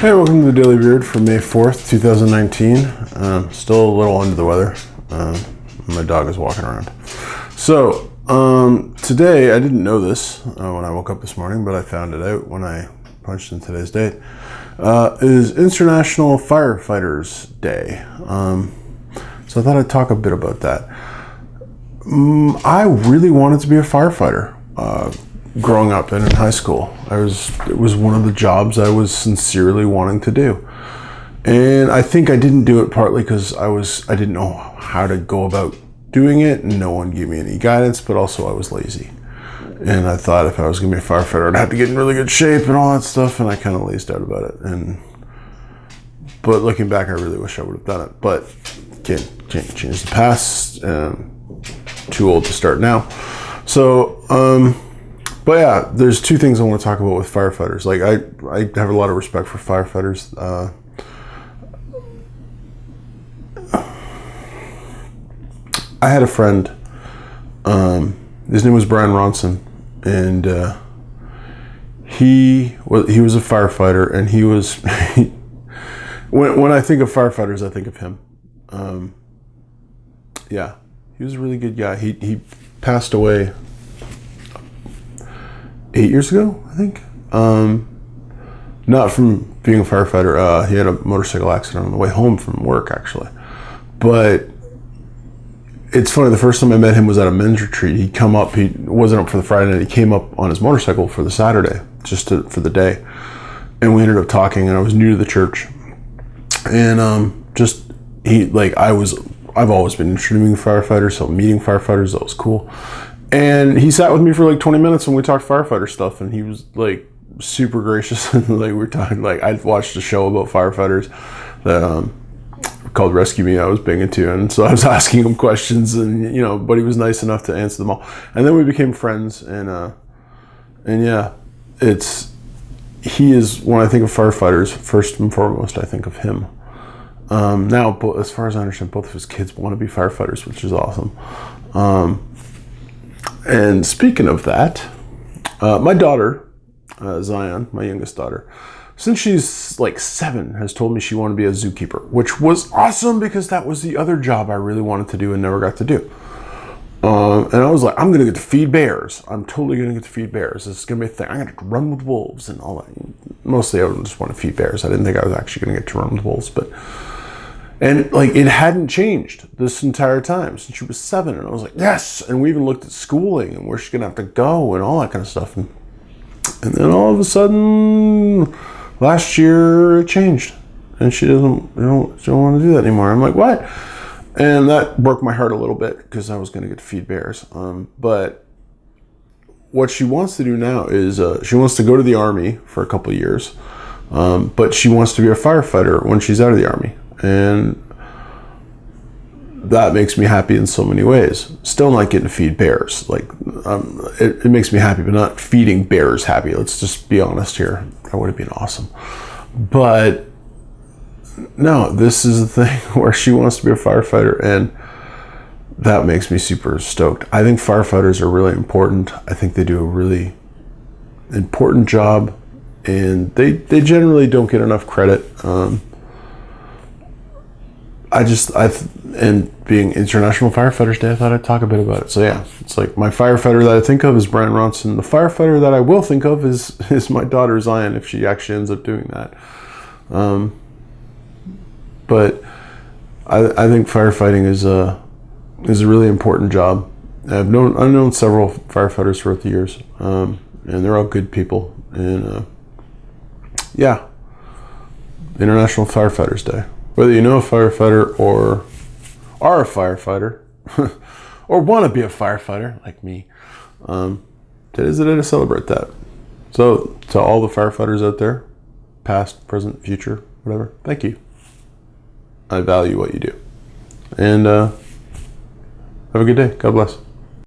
Hey, welcome to the Daily Beard for May 4th, 2019. Still a little under the weather. My dog is walking around. So, today, I didn't know this when I woke up this morning, but I found it out when I punched in today's date, is International Firefighters Day. So I thought I'd talk a bit about that. I really wanted to be a firefighter. Growing up and in high school, it was one of the jobs I was sincerely wanting to do. And I think I didn't do it partly because I didn't know how to go about doing it, and no one gave me any guidance, but also I was lazy. And I thought if I was gonna be a firefighter, I'd have to get in really good shape and all that stuff, and I kind of lazed out about it. But looking back, I really wish I would have done it. But can't change the past. Too old to start now. So, but yeah, there's two things I want to talk about with firefighters. Like I have a lot of respect for firefighters. I had a friend, his name was Brian Ronson, and he was a firefighter, and he was, when I think of firefighters, I think of him. Yeah, he was a really good guy. He passed away 8 years ago, I think. Not from being a firefighter. He had a motorcycle accident on the way home from work, actually. But it's funny, the first time I met him was at a men's retreat. He wasn't up for the Friday night, he came up on his motorcycle for the Saturday, for the day. And we ended up talking, and I was new to the church. And I've always been interested in being a firefighter, so meeting firefighters, that was cool. And he sat with me for like 20 minutes and we talked firefighter stuff, and he was like super gracious. Like we were talking, like I'd watched a show about firefighters that called Rescue Me I was big into, and so I was asking him questions, and but he was nice enough to answer them all. And then we became friends, and yeah, he is, when I think of firefighters, first and foremost I think of him. Now, as far as I understand, both of his kids want to be firefighters, which is awesome. And speaking of that, my daughter, Zion, my youngest daughter, since she's like 7, has told me she wanted to be a zookeeper, which was awesome because that was the other job I really wanted to do and never got to do. And I was like, I'm going to get to feed bears. I'm totally going to get to feed bears. This is going to be a thing. I'm going to run with wolves and all that. Mostly I just want to feed bears. I didn't think I was actually going to get to run with wolves, and like it hadn't changed this entire time since she was 7, and I was like, yes. And we even looked at schooling and where she's gonna have to go and all that kind of stuff. And then all of a sudden, last year it changed, and she don't want to do that anymore. I'm like, what? And that broke my heart a little bit because I was gonna get to feed bears. But what she wants to do now is she wants to go to the Army for a couple of years, but she wants to be a firefighter when she's out of the Army. And that makes me happy in so many ways. Still not getting to feed bears. Like, it makes me happy, but not feeding bears happy. Let's just be honest here. That would have been awesome. But no, this is the thing where she wants to be a firefighter, and that makes me super stoked. I think firefighters are really important. I think they do a really important job, and they generally don't get enough credit. And being International Firefighters Day, I thought I'd talk a bit about it. So yeah, it's like my firefighter that I think of is Brian Ronson. The firefighter that I will think of is my daughter Zion, if she actually ends up doing that. But I think firefighting is a really important job. I've known several firefighters throughout the years, and they're all good people. And yeah, International Firefighters Day. Whether you know a firefighter or are a firefighter or want to be a firefighter like me, today's the day to celebrate that. So to all the firefighters out there, past, present, future, whatever, thank you. I value what you do. And have a good day. God bless.